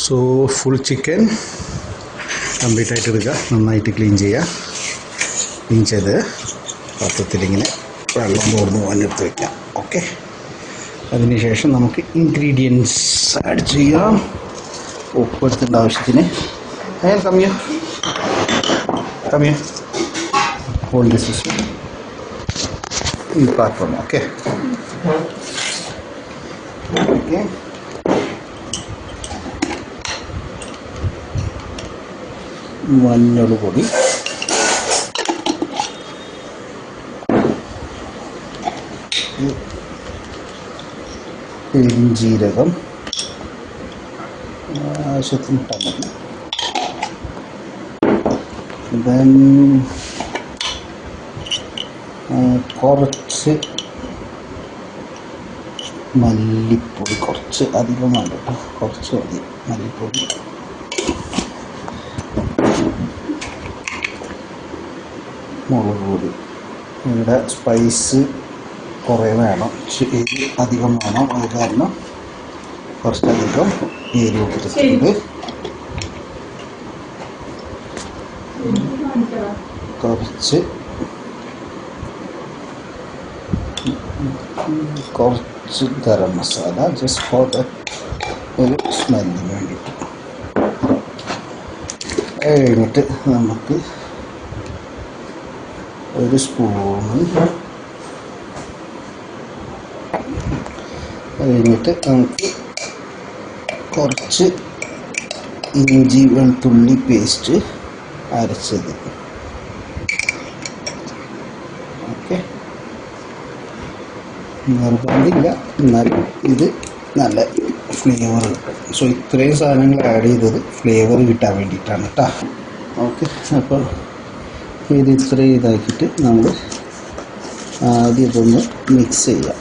So full chicken complete ആയിട്ട് എടുക്കുക, നന്നായിട്ട് ക്ലീൻ ചെയ്യുക. ക്ലീൻ ചെയ്ത് പാത്രത്തിലിങ്ങനെ വെള്ളം തോർന്ന് പോകാനെടുത്ത് വയ്ക്കാം. ഓക്കെ, അതിനുശേഷം നമുക്ക് ഇൻഗ്രീഡിയൻസ് ആഡ് ചെയ്യാം. ഉപ്പ് എടുത്തിൻ്റെ ആവശ്യത്തിന്. കമ്മിയോ ഹോൾ ദിസ് ഈ പാത്രം. ഓക്കെ ഓക്കെ, മഞ്ഞൾപ്പൊടി, പെരിഞ്ജീരകം ആവശ്യത്തിന് ഇട്ടാൽ മതി. ദെൻ കുറച്ച് മല്ലിപ്പൊടി, കുറച്ച് അധികം വേണ്ട കേട്ടോ, കുറച്ച് മതി മല്ലിപ്പൊടി. മുളക് പൊടി, ഇവിടെ സ്പൈസ് കുറേ വേണം, എരി അധികം വേണം, അത് കാരണം കുറച്ചധികം എരി ഇട്ടിട്ടുണ്ട്. കുറച്ച് garam masala, just for the ഒരു സ്മെല്ലിന് വേണ്ടിയിട്ട്. കഴിഞ്ഞിട്ട് നമുക്ക് ഒരു സ്പൂണ്, കഴിഞ്ഞിട്ട് നമുക്ക് കുറച്ച് ഇഞ്ചി വെളുത്തുള്ളി പേസ്റ്റ് അരച്ചത്. ഓക്കെ, നിർബന്ധമില്ല, എന്നാലും ഇത് നല്ല ഫ്ലേവർ കിട്ടും. സോ ഇത്രയും സാധനങ്ങൾ ആഡ് ചെയ്തത് ഫ്ലേവർ കിട്ടാൻ വേണ്ടിയിട്ടാണ് കേട്ടോ. ഓക്കെ, അപ്പോൾ ഇത് ഇത്രയും ഇതാക്കിയിട്ട് നമ്മൾ ആദ്യം ഇതൊന്ന് മിക്സ് ചെയ്യാം.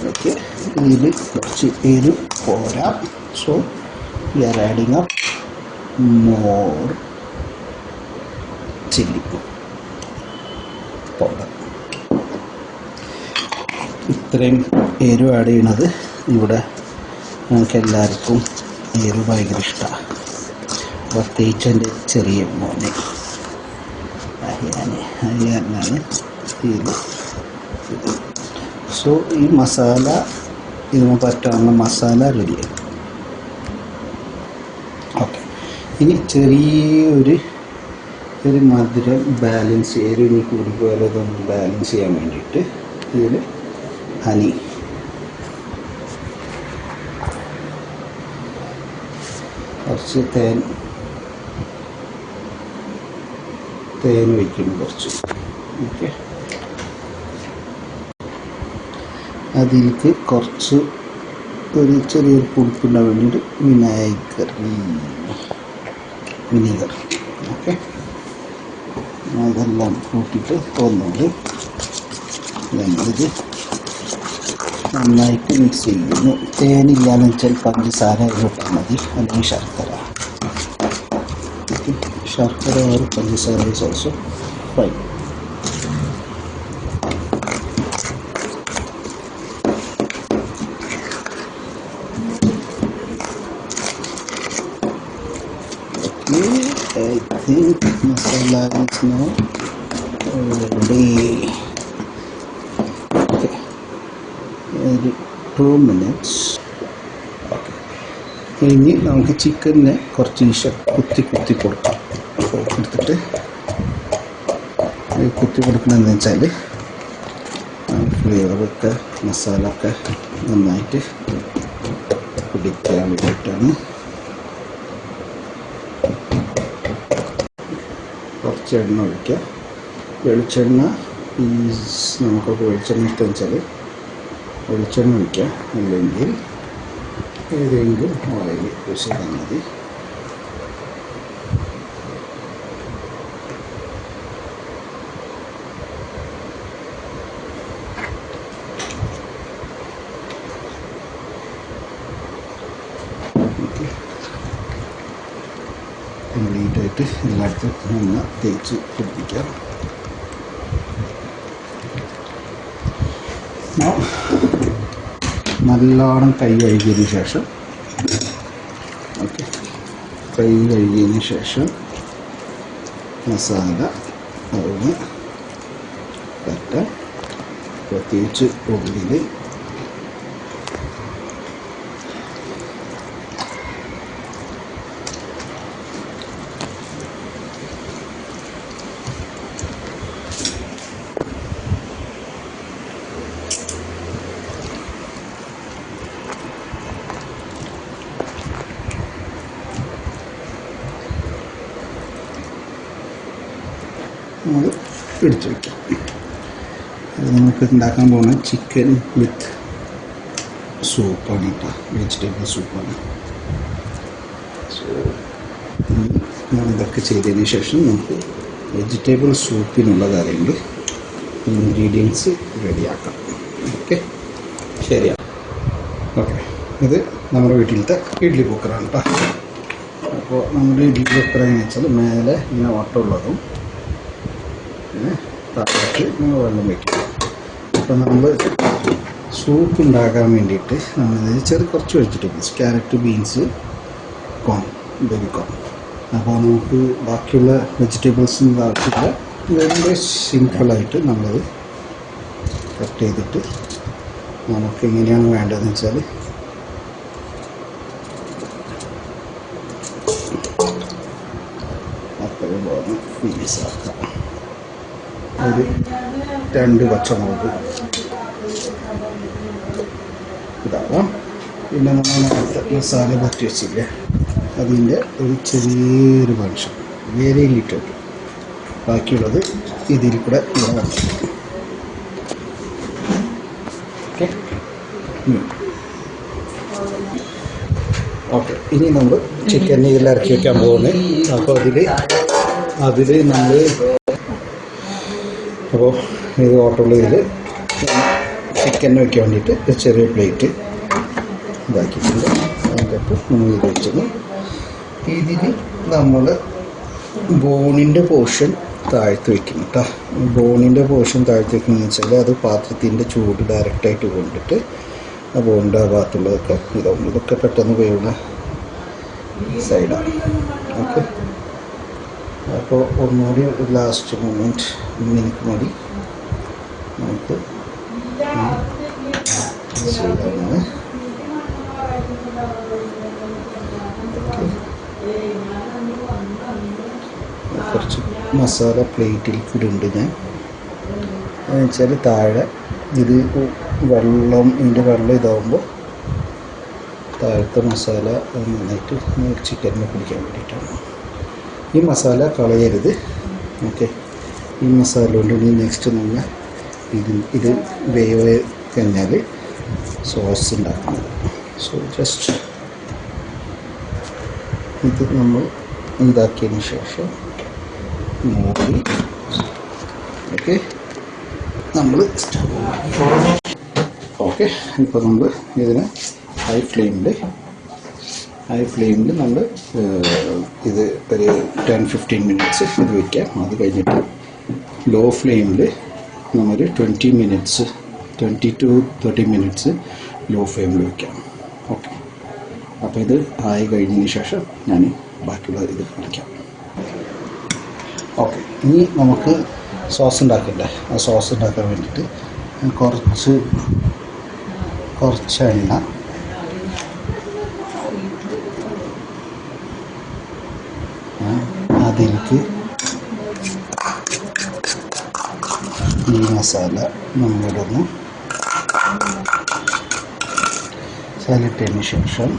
ഓക്കെ, ഇതിൽ കുറച്ച് എരിവ് പോരാ, so we are adding up more chilli powder. ഇത്രയും എരിവ് ആഡ് ചെയ്യണത് ഇവിടെ ഞങ്ങൾക്ക് എല്ലാവർക്കും എരിവ് ഭയങ്കര ഇഷ്ടമാണ്, പ്രത്യേകിച്ച് എൻ്റെ ചെറിയ മോനെ അയ്യാനാണ് ഇത്. സോ ഈ മസാല, ഇതിന് പറ്റാവുന്ന മസാല റെഡിയായി. ഓക്കെ, ഇനി ചെറിയൊരു മധുരം ബാലൻസ്, എരിവിന് കൂടിപ്പോയാൽ ഇതൊന്ന് ബാലൻസ് ചെയ്യാൻ വേണ്ടിയിട്ട് ഇതിൽ ഹണി, കുറച്ച് തേൻ വയ്ക്കുന്നു കുറച്ച്. ഓക്കെ, അതിലേക്ക് കുറച്ച് ഒരു ചെറിയൊരു പുളിപ്പിടാൻ വേണ്ടിയിട്ട് വിനീഗർ. ഓക്കെ, അതെല്ലാം കൂട്ടിയിട്ട് ഒന്നുകൂടി ഇത് നന്നായിട്ട് മിക്സ് ചെയ്യുന്നു. തേനില്ലാന്ന് വെച്ചാൽ പഞ്ചസാര ഇട്ടാൽ മതി, അല്ലെങ്കിൽ ശർക്കര. ശർക്കര or പഞ്ചസാര is also fine. I think masala is now ready. Okay, 2 minutes. Okay, ഇനി നമുക്ക് ചിക്കനെ കുറച്ച് കുത്തി കൊടുക്കാം. എടുത്തിട്ട് കുത്തി കൊടുക്കണമെന്ന് വെച്ചാൽ ഫ്ലേവറൊക്കെ മസാല ഒക്കെ നന്നായിട്ട് പിടിക്കാൻ വേണ്ടിയിട്ടാണ്. കുറച്ച് എണ്ണ ഒഴിക്കുക. വെളിച്ചെണ്ണ നമുക്കൊക്കെ വെളിച്ചെണ്ണ ഇഷ്ടം വെച്ചാൽ വെളിച്ചെണ്ണ ഒഴിക്കുക, അല്ലെങ്കിൽ ഏതെങ്കിലും ഓയിൽ യൂസ് ചെയ്താൽ മതി. വേണ്ടിയിട്ട് എല്ലായിടത്തും ഒന്ന് തേച്ച് പിടിപ്പിക്കാം. നല്ലോണം കൈ കഴുകിയതിന് ശേഷം കൈ കഴുകിയതിന് ശേഷം മസാല അതൊന്ന് പറ്റാം. പ്രത്യേകിച്ച് ഉള്ളിൽ നമ്മൾ എടുത്ത് വയ്ക്കാം. അത് നമുക്ക് ഉണ്ടാക്കാൻ പോകുന്ന ചിക്കൻ വിത്ത് സൂപ്പാണ് കേട്ടോ, വെജിറ്റബിൾ സൂപ്പാണ്. സോ ഇതൊക്കെ ചെയ്തതിന് ശേഷം നമുക്ക് വെജിറ്റബിൾ സൂപ്പിനുള്ള കാര്യങ്ങൾ ഇൻഗ്രീഡിയൻസ് റെഡിയാക്കാം. ഓക്കെ, ശരിയാണ്. ഓക്കെ, ഇത് നമ്മുടെ വീട്ടിലത്തെ ഇഡ്ഡലി കുക്കറാണ് കേട്ടോ. അപ്പോൾ നമ്മുടെ ഇഡ്ഡലി കുക്കർ എങ്ങനെയാണെന്ന് വെച്ചാൽ മേലെ ഇങ്ങനെ വട്ടമുള്ളതും താഴേക്ക് വെള്ളം വയ്ക്കും. അപ്പോൾ നമ്മൾ സൂപ്പ് ഉണ്ടാക്കാൻ വേണ്ടിയിട്ട് നമ്മൾ കുറച്ച് വെജിറ്റബിൾസ്, ക്യാരറ്റ്, ബീൻസ്, കോൺ, ബേബിക്കോൺ. അപ്പോൾ നമുക്ക് ബാക്കിയുള്ള വെജിറ്റബിൾസിന് ആവശ്യമില്ല. വളരെ സിമ്പിളായിട്ട് നമ്മളത് കട്ട് ചെയ്തിട്ട് നമുക്ക് എങ്ങനെയാണ് വേണ്ടതെന്ന് വെച്ചാൽ അത്രയും പോലെ പീസാക്കാം. ഒരു 2 പച്ചമുളക് ഇതാവാം. പിന്നെ നമ്മൾ നേരത്തെ മസാല പറ്റി വെച്ചില്ലേ, അതിൻ്റെ ഒരു ചെറിയൊരു മനുഷ്യൻ, വെരി ലിറ്റിൽ. ബാക്കിയുള്ളത് ഇതിൽ കൂടെ ഇവിടെ ഓക്കെ. ഓക്കെ, ഇനി നമ്മൾ ചിക്കൻ ഇതിൽ ഇറക്കി വയ്ക്കാൻ പോകുന്നത്. അപ്പോൾ അതിൽ നമ്മൾ അപ്പോൾ ഇത് ഓട്ടമുള്ളതിൽ ചിക്കൻ വയ്ക്കാൻ വേണ്ടിയിട്ട് ചെറിയ പ്ലേറ്റ് ഇതാക്കിയിട്ടുണ്ട്. അതിൻ്റെ ഒപ്പം നമ്മൾ ഇത് വെച്ചത് ഇതിൽ നമ്മൾ ബോണിൻ്റെ പോർഷൻ താഴ്ത്തി വയ്ക്കും കേട്ടോ. ബോണിൻ്റെ പോർഷൻ താഴ്ത്തി വയ്ക്കുന്നതെന്ന് വെച്ചാൽ അത് പാത്രത്തിൻ്റെ ചൂട് ഡയറക്റ്റായിട്ട് കൊണ്ടിട്ട് ആ ബോണിൻ്റെ ആ ഭാഗത്തുള്ളതൊക്കെ ഇതൊക്കെ പെട്ടെന്ന് വേവുന്ന സൈഡാണ്. ഓക്കെ, അപ്പോൾ ഒന്നുകൂടി ലാസ്റ്റ് മിനിറ്റ് മതി നമുക്ക് ചെയ്യാവുന്നത്. കുറച്ച് മസാല പ്ലേറ്റിൽ ഇടുന്നുണ്ട് ഞാൻ. എന്ന് വെച്ചാൽ താഴെ ഇത് ഇതിൻ്റെ വെള്ളം ഇതാവുമ്പോൾ താഴത്തെ മസാല നന്നായിട്ട് ചിക്കനിന് പിടിക്കാൻ വേണ്ടിയിട്ടാണ്. ഈ മസാല കളയരുത്. ഓക്കെ, ഈ മസാല കൊണ്ട് ഇനി നെക്സ്റ്റ് നമ്മൾ ഇത് വേവ് കഴിഞ്ഞാൽ സോസ് ഉണ്ടാക്കുന്നത്. സോ ജസ്റ്റ് ഇത് നമ്മൾ ഉണ്ടാക്കിയതിന് ശേഷം മൂടി ഓക്കെ നമ്മൾ ഓക്കെ. ഇപ്പോൾ നമ്മൾ ഇതിന് ഹൈ ഫ്ലെയിമിൽ നമ്മൾ ഇത് ഒരു 10-15 മിനിറ്റ്സ് ഇത് വയ്ക്കാം. അത് കഴിഞ്ഞിട്ട് ലോ ഫ്ലെയിമിൽ നമ്മൾ 20 to 30 മിനിറ്റ്സ് ലോ ഫ്ലെയിമിൽ വയ്ക്കാം. ഓക്കെ, അപ്പോൾ ഇത് ആയി കഴിഞ്ഞതിന് ശേഷം ഞാൻ ബാക്കിയുള്ള ഇത് കാണിക്കാം. ഓക്കെ, ഇനി നമുക്ക് സോസ് ഉണ്ടാക്കണ്ടേ. ആ സോസ് ഉണ്ടാക്കാൻ വേണ്ടിയിട്ട് കുറച്ച് എണ്ണ അതിലേക്ക് ഈ മസാല നമ്മളിടുന്നു. ഇട്ടതിന് ശേഷം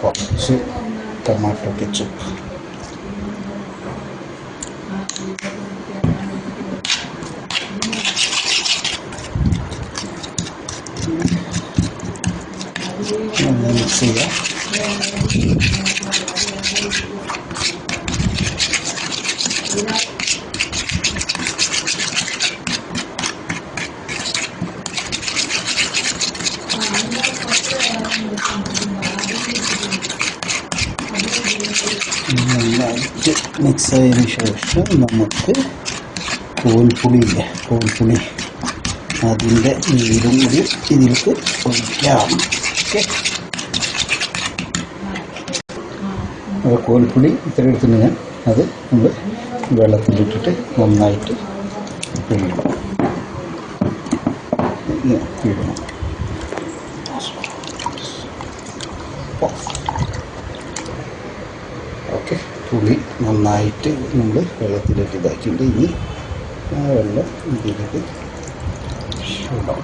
കുറച്ച് ടൊമാറ്റോ കെച്ചപ്പ്, മിക്സ് ചെയ്യാം. നന്നായിട്ട് മിക്സ് ആയതിനു ശേഷം നമുക്ക് കോൽപ്പുളിയില്ലേ, കോൽപ്പുളി അതിൻ്റെ നീരും കൂടി ഇതിലേക്ക് ഒഴിക്കാം. ഓക്കെ, അപ്പോൾ കോൽപ്പുളി ഇത്ര എടുത്തിട്ട് ഞാൻ അത് നമ്മൾ വെള്ളത്തിലിട്ടിട്ട് നന്നായിട്ട് ഇടണം. ഓക്കെ, പുളി നന്നായിട്ട് നമ്മൾ വെള്ളത്തിലേക്ക് ഇതാക്കിയിട്ട് ഇനി ആ വെള്ളം ഇതിലേക്ക് ഇടാം.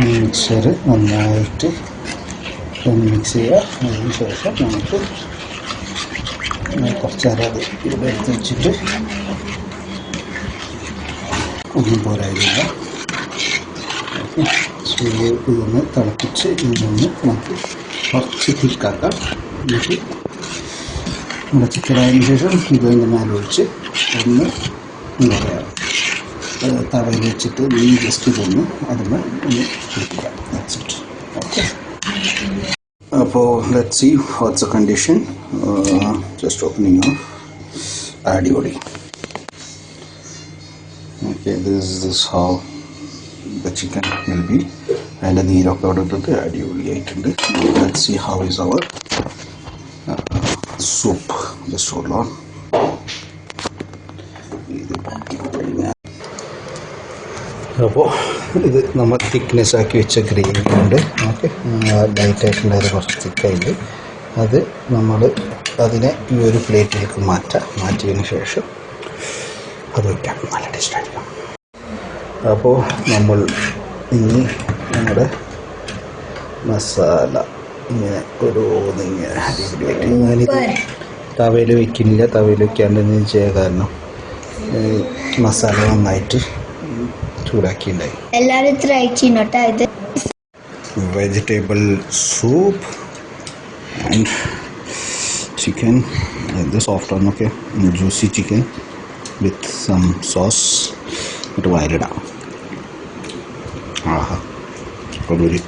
മിക്സർ നന്നായിട്ട് മിക്സ് ചെയ്യുക. അതിന് ശേഷം നമുക്ക് കുറച്ച് നേരം അത് ഇവിടെ എടുത്ത് വെച്ചിട്ട് ഒന്നും പോരായില്ല. ഇതൊന്ന് തിളപ്പിച്ച് ഇതിനൊന്ന് നമുക്ക് കുറച്ച് തിക്കാക്കാം. എന്നിട്ട് നമ്മുടെ ചിക്കനായതിനു ശേഷം ഇതിൻ്റെ മേലെ ഒഴിച്ച് ഒന്ന് എന്താ പറയുക തവയിൽ വെച്ചിട്ട് ഈ ജസ്റ്റ് ഇതൊന്ന് അതിന് ഒന്ന് പിടിപ്പിക്കാം. ഓക്കെ, അപ്പോൾ let's see what's a condition. Just opening of അടിപൊളി. Okay, this is how the chicken will be. അതിൻ്റെ നീരൊക്കെ അവിടെ ഇട്ടിട്ട് അടിപൊളിയായിട്ടുണ്ട്. Let's see how is our soup. Just hold on. അപ്പോൾ ഇത് നമ്മൾ തിക്നെസ് ആക്കി വെച്ച ഗ്രേവി ഉണ്ട്. ഓക്കെ, ലൈറ്റായിട്ടുള്ളത് കുറച്ച് തിക്കായിട്ട് അത് നമ്മൾ അതിനെ ഈ ഒരു പ്ലേറ്റിലേക്ക് മാറ്റിയതിന് ശേഷം അത് വയ്ക്കാം. നല്ല ടേസ്റ്റായിരിക്കും. അപ്പോൾ നമ്മൾ ഇനി നമ്മുടെ മസാല ഇങ്ങനെ ഇങ്ങനെ അടിപൊളിയായിട്ട് ഞാനിത് തവയിൽ വയ്ക്കുന്നില്ല. തവയിൽ വയ്ക്കാണ്ട് ചെയ്യാൻ കാരണം മസാല നന്നായിട്ട് ചൂടാക്കിയിട്ടുണ്ടായി. എല്ലാവരും ട്രൈ ചെയ്യണോട്ടാ. ഇത് വെജിറ്റബിൾ സൂപ്പ് ആൻഡ് ചിക്കൻ. ഇത് സോഫ്റ്റ് ആണെന്നൊക്കെ juicy chicken with some sauce എന്നിട്ട് വയലിടാം. ആഹാ, അടിപൊളി.